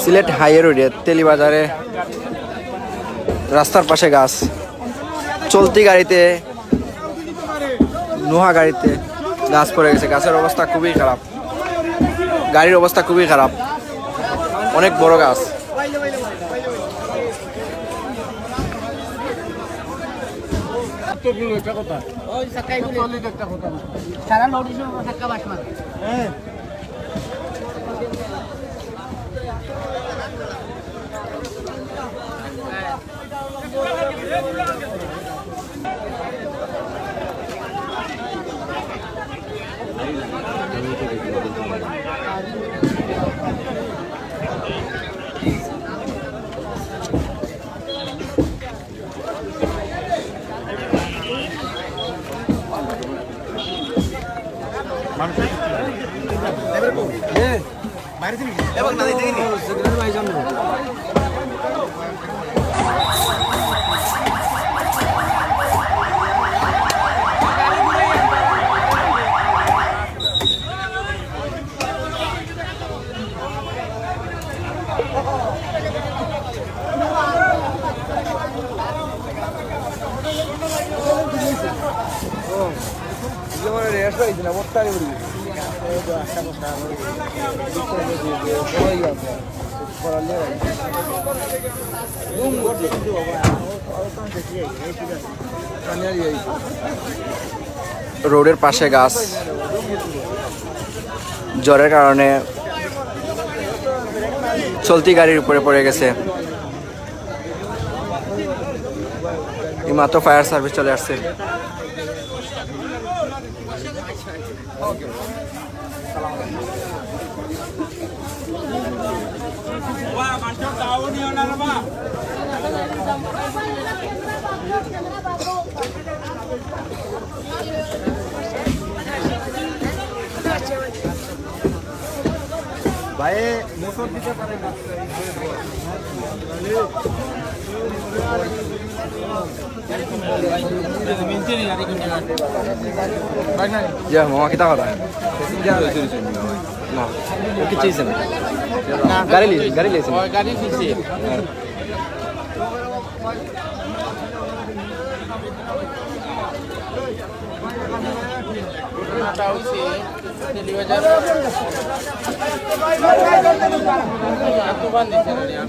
Sylhet highway রোডে তেলিবাজারে রাস্তার পাশে গাছ, চলতি গাড়িতে নোহা গাড়িতে গাছ পড়ে গেছে। গাছের অবস্থা খুবই খারাপ, গাড়ির অবস্থা খুবই খারাপ, অনেক বড় গাছ। রোডের পাশে গাছ, জ্বরের কারণে চলতি গাড়ির উপরে পড়ে গেছে। এইমাত্র ফায়ার সার্ভিস চলে আসছে। ভাই মোটর দিতে পারে না। Ya, mau kita apa? Nah, kecil sih. Garis sih. Oh, garis sih. Tahu sih. Telewajar. Aku banding cara dia.